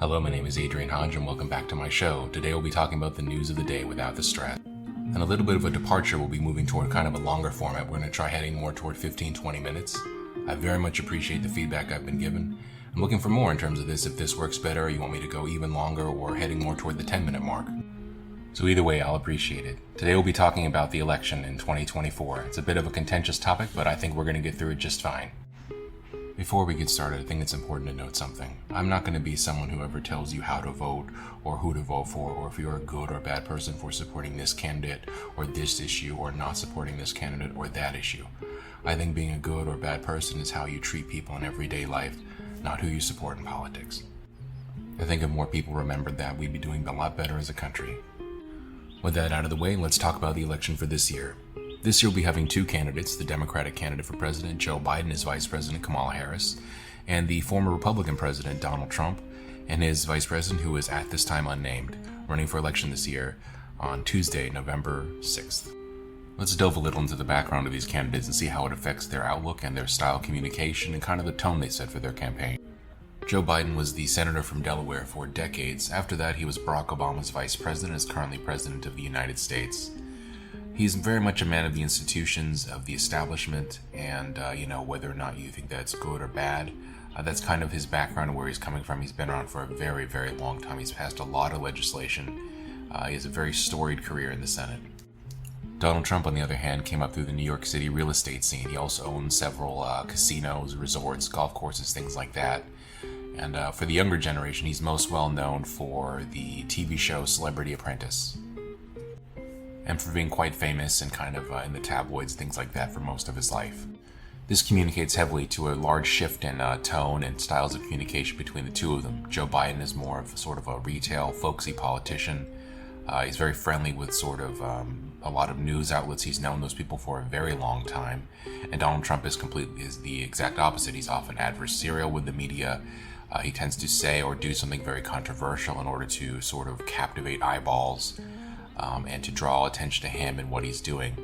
Hello, my name is Adrian Hodge and welcome back to my show. Today we'll be talking about the news of the day without the stress. And a little bit of a departure, we'll be moving toward kind of a longer format. We're going to try heading more toward 15-20 minutes. I very much appreciate the feedback I've been given. I'm looking for more in terms of this, if this works better, or you want me to go even longer, or heading more toward the 10-minute mark. So either way, I'll appreciate it. Today we'll be talking about the election in 2024. It's a bit of a contentious topic, but I think we're going to get through it just fine. Before we get started, I think it's important to note something. I'm not going to be someone who ever tells you how to vote or who to vote for, or if you're a good or bad person for supporting this candidate or this issue, or not supporting this candidate or that issue. I think being a good or bad person is how you treat people in everyday life, not who you support in politics. I think if more people remembered that, we'd be doing a lot better as a country. With that out of the way, let's talk about the election for this year. This year we'll be having two candidates, the Democratic candidate for president, Joe Biden, his vice president, Kamala Harris, and the former Republican president, Donald Trump, and his vice president, who is at this time unnamed, running for election this year on Tuesday, November 6th. Let's delve a little into the background of these candidates and see how it affects their outlook and their style of communication and kind of the tone they set for their campaign. Joe Biden was the senator from Delaware for decades. After that, he was Barack Obama's vice president, is currently president of the United States. He's very much a man of the institutions, of the establishment, and, whether or not you think that's good or bad, that's kind of his background and where he's coming from. He's been around for a very, very long time. He's passed a lot of legislation. He has a very storied career in the Senate. Donald Trump, on the other hand, came up through the New York City real estate scene. He also owns several casinos, resorts, golf courses, things like that. And for the younger generation, he's most well known for the TV show Celebrity Apprentice, and for being quite famous and kind of in the tabloids, things like that, for most of his life. This communicates heavily to a large shift in tone and styles of communication between the two of them. Joe Biden is more of sort of a retail, folksy politician. He's very friendly with sort of a lot of news outlets. He's known those people for a very long time. And Donald Trump is the exact opposite. He's often adversarial with the media. He tends to say or do something very controversial in order to sort of captivate eyeballs and to draw attention to him and what he's doing.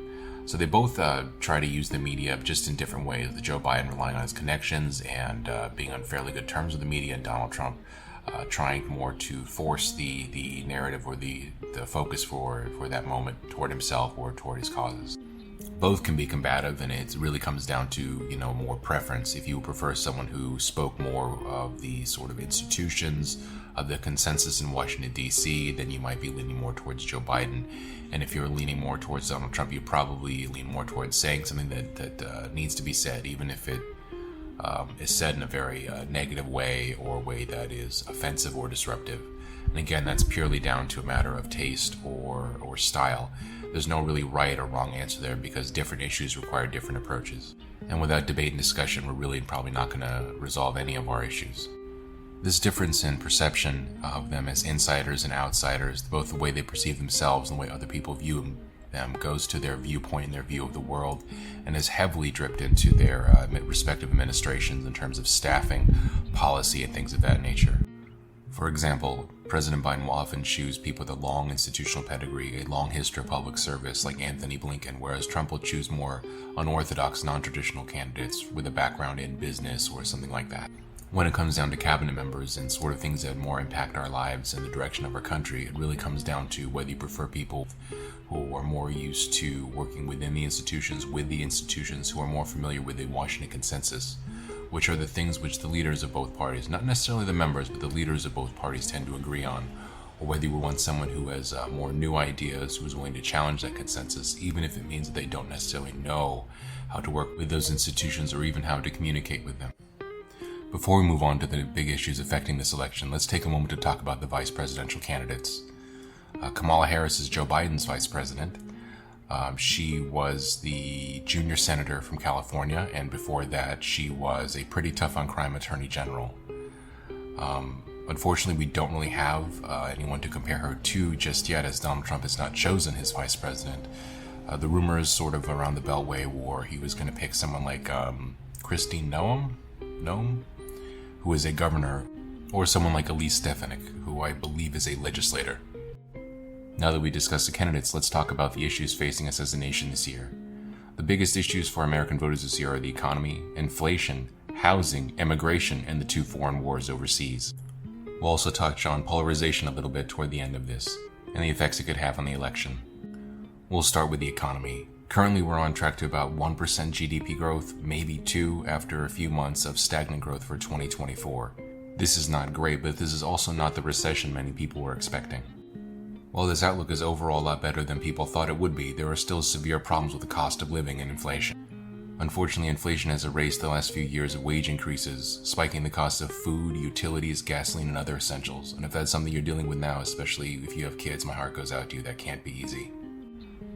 So they both try to use the media just in different ways. The Joe Biden relying on his connections and being on fairly good terms with the media, and Donald Trump trying more to force the narrative or the focus for that moment toward himself or toward his causes. Both can be combative, and it really comes down to, more preference. If you prefer someone who spoke more of the sort of institutions of the consensus in Washington, D.C., then you might be leaning more towards Joe Biden. And if you're leaning more towards Donald Trump, you probably lean more towards saying something that needs to be said, even if it is said in a very negative way, or a way that is offensive or disruptive. And again, that's purely down to a matter of taste or style. There's no really right or wrong answer there, because different issues require different approaches. And without debate and discussion, we're really probably not going to resolve any of our issues. This difference in perception of them as insiders and outsiders, both the way they perceive themselves and the way other people view them, goes to their viewpoint and their view of the world, and has heavily dripped into their respective administrations in terms of staffing, policy, and things of that nature. For example, President Biden will often choose people with a long institutional pedigree, a long history of public service, like Anthony Blinken, whereas Trump will choose more unorthodox, non-traditional candidates with a background in business or something like that. When it comes down to cabinet members and sort of things that more impact our lives and the direction of our country, it really comes down to whether you prefer people who are more used to working within the institutions, with the institutions, who are more familiar with the Washington consensus, which are the things which the leaders of both parties, not necessarily the members, but the leaders of both parties tend to agree on, or whether you want someone who has more new ideas, who is willing to challenge that consensus, even if it means that they don't necessarily know how to work with those institutions or even how to communicate with them. Before we move on to the big issues affecting this election, let's take a moment to talk about the vice presidential candidates. Kamala Harris is Joe Biden's vice president. She was the junior senator from California, and before that, she was a pretty tough on crime attorney general. Unfortunately, we don't really have anyone to compare her to just yet, as Donald Trump has not chosen his vice president. The rumors sort of around the Beltway war, he was going to pick someone like Kristi Noem, who is a governor, or someone like Elise Stefanik, who I believe is a legislator. Now that we discussed the candidates, let's talk about the issues facing us as a nation this year. The biggest issues for American voters this year are the economy, inflation, housing, immigration, and the two foreign wars overseas. We'll also touch on polarization a little bit toward the end of this, and the effects it could have on the election. We'll start with the economy. Currently, we're on track to about 1% GDP growth, maybe 2% after a few months of stagnant growth for 2024. This is not great, but this is also not the recession many people were expecting. While this outlook is overall a lot better than people thought it would be, there are still severe problems with the cost of living and inflation. Unfortunately, inflation has erased the last few years of wage increases, spiking the cost of food, utilities, gasoline, and other essentials. And if that's something you're dealing with now, especially if you have kids, my heart goes out to you. That can't be easy.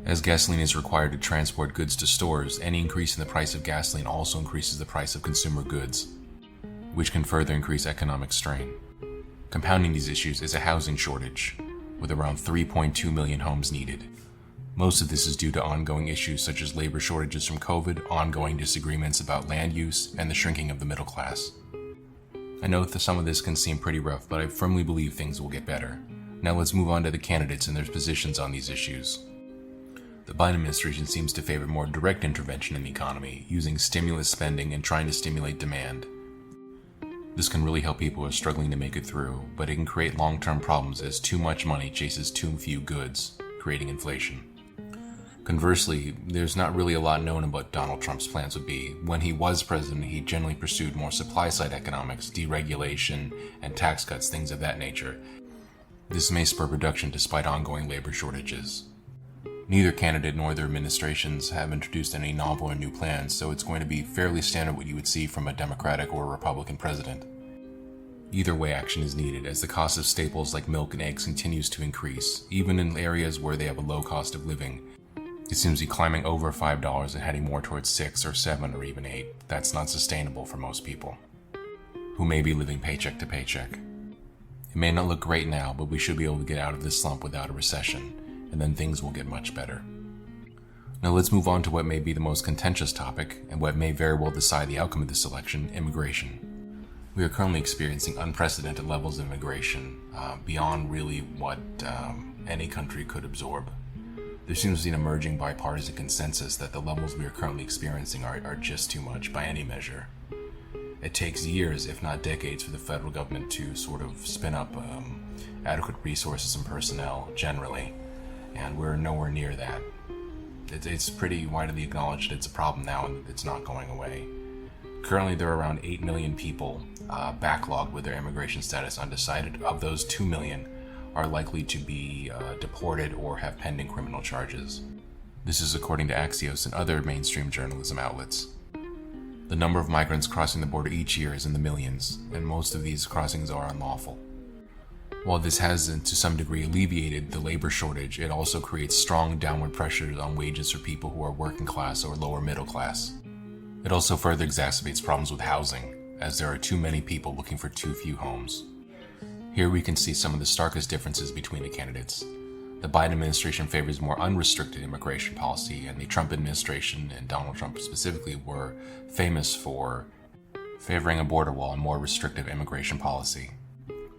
As gasoline is required to transport goods to stores, any increase in the price of gasoline also increases the price of consumer goods, which can further increase economic strain. Compounding these issues is a housing shortage, with around 3.2 million homes needed. Most of this is due to ongoing issues such as labor shortages from COVID, ongoing disagreements about land use, and the shrinking of the middle class. I know that some of this can seem pretty rough, but I firmly believe things will get better. Now let's move on to the candidates and their positions on these issues. The Biden administration seems to favor more direct intervention in the economy, using stimulus spending and trying to stimulate demand. This can really help people who are struggling to make it through, but it can create long-term problems as too much money chases too few goods, creating inflation. Conversely, there's not really a lot known about what Donald Trump's plans would be. When he was president, he generally pursued more supply-side economics, deregulation, and tax cuts, things of that nature. This may spur production despite ongoing labor shortages. Neither candidate nor their administrations have introduced any novel or new plans, so it's going to be fairly standard what you would see from a Democratic or a Republican president. Either way, action is needed as the cost of staples like milk and eggs continues to increase, even in areas where they have a low cost of living. It seems to be climbing over $5 and heading more towards $6 or $7 or even $8. That's not sustainable for most people, who may be living paycheck to paycheck. It may not look great now, but we should be able to get out of this slump without a recession, and then things will get much better. Now let's move on to what may be the most contentious topic, and what may very well decide the outcome of this election: immigration. We are currently experiencing unprecedented levels of immigration, beyond really what any country could absorb. There seems to be an emerging bipartisan consensus that the levels we are currently experiencing are just too much by any measure. It takes years, if not decades, for the federal government to sort of spin up adequate resources and personnel generally, and we're nowhere near that. It's pretty widely acknowledged that it's a problem now and it's not going away. Currently, there are around 8 million people backlogged with their immigration status undecided. Of those, 2 million are likely to be deported or have pending criminal charges. This is according to Axios and other mainstream journalism outlets. The number of migrants crossing the border each year is in the millions, and most of these crossings are unlawful. While this has, to some degree, alleviated the labor shortage, it also creates strong downward pressures on wages for people who are working class or lower middle class. It also further exacerbates problems with housing, as there are too many people looking for too few homes. Here we can see some of the starkest differences between the candidates. The Biden administration favors more unrestricted immigration policy, and the Trump administration, and Donald Trump specifically, were famous for favoring a border wall and more restrictive immigration policy.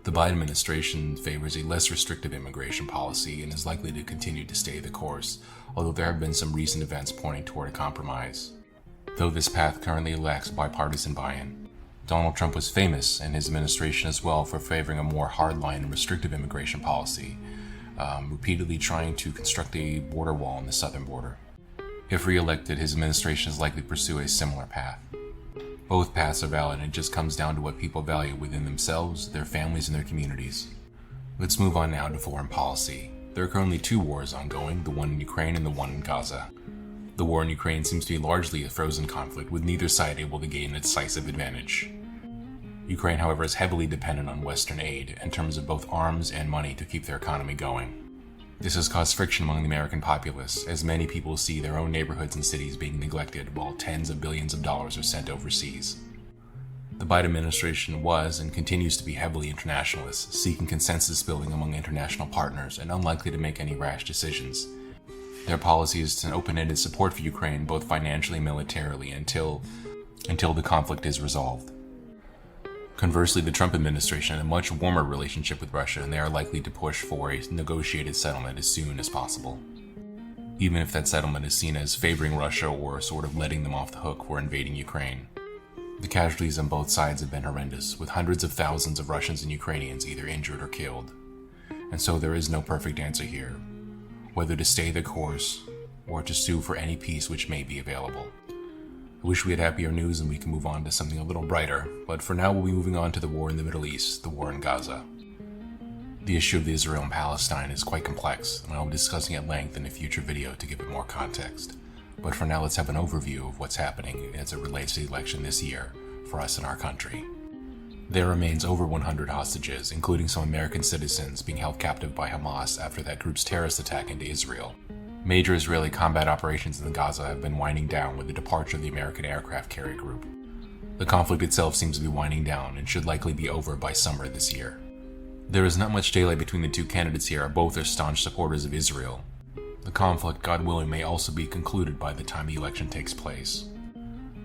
The Biden administration favors a less restrictive immigration policy and is likely to continue to stay the course, although there have been some recent events pointing toward a compromise. Though this path currently lacks bipartisan buy-in, Donald Trump was famous, and his administration as well, for favoring a more hardline and restrictive immigration policy, repeatedly trying to construct a border wall on the southern border. If re-elected, his administration is likely to pursue a similar path. Both paths are valid, and it just comes down to what people value within themselves, their families, and their communities. Let's move on now to foreign policy. There are currently 2 wars ongoing, the one in Ukraine and the one in Gaza. The war in Ukraine seems to be largely a frozen conflict, with neither side able to gain a decisive advantage. Ukraine, however, is heavily dependent on Western aid in terms of both arms and money to keep their economy going. This has caused friction among the American populace, as many people see their own neighborhoods and cities being neglected while tens of billions of dollars are sent overseas. The Biden administration was and continues to be heavily internationalist, seeking consensus building among international partners and unlikely to make any rash decisions. Their policy is an open-ended support for Ukraine, both financially and militarily, until the conflict is resolved. Conversely, the Trump administration had a much warmer relationship with Russia, and they are likely to push for a negotiated settlement as soon as possible, even if that settlement is seen as favoring Russia or sort of letting them off the hook for invading Ukraine. The casualties on both sides have been horrendous, with hundreds of thousands of Russians and Ukrainians either injured or killed. And so there is no perfect answer here, whether to stay the course or to sue for any peace which may be available. I wish we had happier news and we can move on to something a little brighter, but for now we'll be moving on to the war in the Middle East, the war in Gaza. The issue of Israel and Palestine is quite complex, and I'll be discussing at length in a future video to give it more context. But for now, let's have an overview of what's happening as it relates to the election this year for us in our country. There remains over 100 hostages, including some American citizens, being held captive by Hamas after that group's terrorist attack into Israel. Major Israeli combat operations in Gaza have been winding down with the departure of the American aircraft carrier group. The conflict itself seems to be winding down and should likely be over by summer this year. There is not much daylight between the two candidates here, both are staunch supporters of Israel. The conflict, God willing, may also be concluded by the time the election takes place.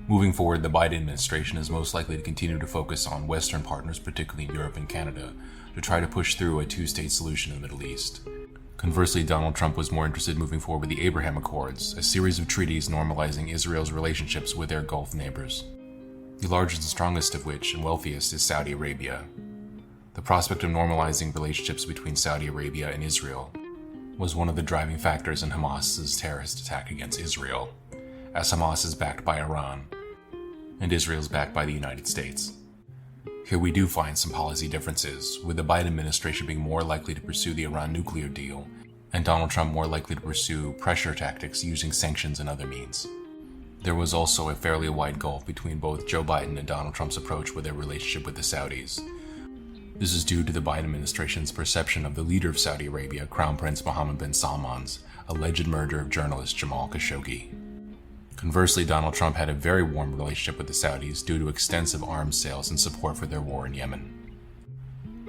Moving forward, the Biden administration is most likely to continue to focus on Western partners, particularly in Europe and Canada, to try to push through a two-state solution in the Middle East. Conversely, Donald Trump was more interested in moving forward with the Abraham Accords, a series of treaties normalizing Israel's relationships with their Gulf neighbors, the largest and strongest of which and wealthiest is Saudi Arabia. The prospect of normalizing relationships between Saudi Arabia and Israel was one of the driving factors in Hamas's terrorist attack against Israel, as Hamas is backed by Iran, and Israel is backed by the United States. Here we do find some policy differences, with the Biden administration being more likely to pursue the Iran nuclear deal, and Donald Trump more likely to pursue pressure tactics using sanctions and other means. There was also a fairly wide gulf between both Joe Biden and Donald Trump's approach with their relationship with the Saudis. This is due to the Biden administration's perception of the leader of Saudi Arabia, Crown Prince Mohammed bin Salman's alleged murder of journalist Jamal Khashoggi. Conversely, Donald Trump had a very warm relationship with the Saudis due to extensive arms sales and support for their war in Yemen.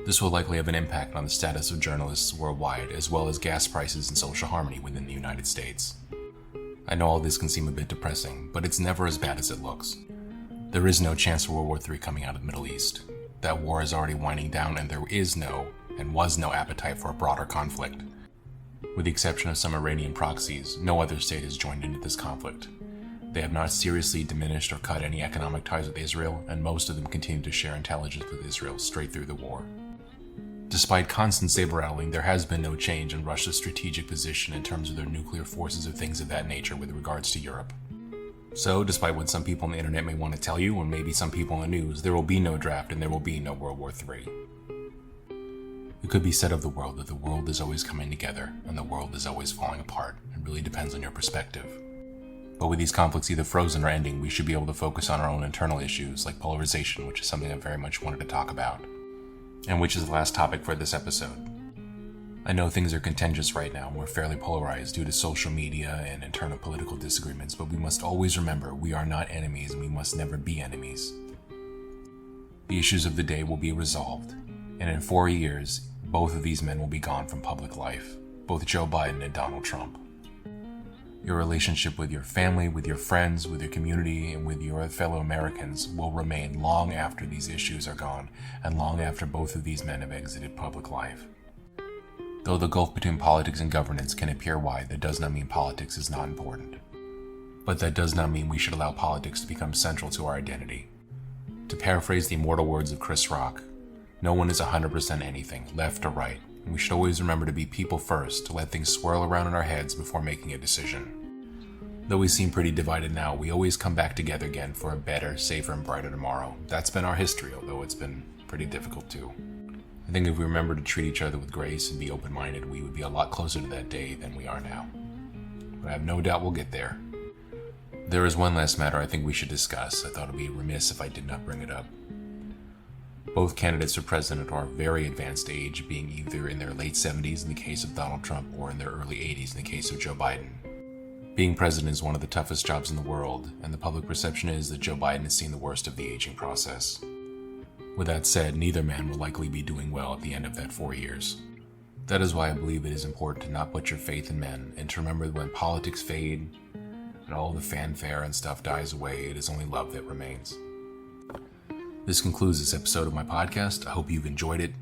This will likely have an impact on the status of journalists worldwide, as well as gas prices and social harmony within the United States. I know all this can seem a bit depressing, but it's never as bad as it looks. There is no chance for World War III coming out of the Middle East. That war is already winding down, and there is no, and was no appetite for a broader conflict. With the exception of some Iranian proxies, no other state has joined into this conflict. They have not seriously diminished or cut any economic ties with Israel, and most of them continue to share intelligence with Israel straight through the war. Despite constant saber-rattling, there has been no change in Russia's strategic position in terms of their nuclear forces or things of that nature with regards to Europe. So, despite what some people on the internet may want to tell you, or maybe some people in the news, there will be no draft and there will be no World War III. It could be said of the world that the world is always coming together and the world is always falling apart. It really depends on your perspective. But with these conflicts either frozen or ending, we should be able to focus on our own internal issues like polarization, which is something I very much wanted to talk about, and which is the last topic for this episode. I know things are contentious right now, we're fairly polarized due to social media and internal political disagreements, but we must always remember we are not enemies and we must never be enemies. The issues of the day will be resolved, and in 4 years, both of these men will be gone from public life, both Joe Biden and Donald Trump. Your relationship with your family, with your friends, with your community, and with your fellow Americans will remain long after these issues are gone, and long after both of these men have exited public life. Though the gulf between politics and governance can appear wide, that does not mean politics is not important. But that does not mean we should allow politics to become central to our identity. To paraphrase the immortal words of Chris Rock, no one is 100% anything, left or right, and we should always remember to be people first, to let things swirl around in our heads before making a decision. Though we seem pretty divided now, we always come back together again for a better, safer, and brighter tomorrow. That's been our history, although it's been pretty difficult too. I think if we remember to treat each other with grace and be open-minded, we would be a lot closer to that day than we are now. But I have no doubt we'll get there. There is one last matter I think we should discuss. I thought it would be remiss if I did not bring it up. Both candidates for president are very advanced age, being either in their late 70s in the case of Donald Trump or in their early 80s in the case of Joe Biden. Being president is one of the toughest jobs in the world, and the public perception is that Joe Biden has seen the worst of the aging process. With that said, neither man will likely be doing well at the end of that 4 years. That is why I believe it is important to not put your faith in men, and to remember that when politics fade, and all the fanfare and stuff dies away, it is only love that remains. This concludes this episode of my podcast. I hope you've enjoyed it,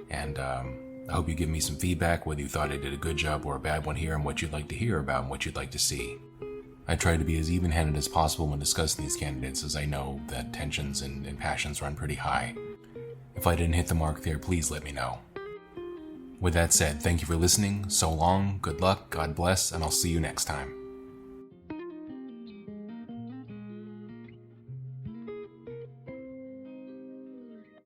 and I hope you give me some feedback, whether you thought I did a good job or a bad one here, and what you'd like to hear about and what you'd like to see. I try to be as even-handed as possible when discussing these candidates, as I know that tensions and passions run pretty high. If I didn't hit the mark there, please let me know. With that said, thank you for listening, so long, good luck, God bless, and I'll see you next time.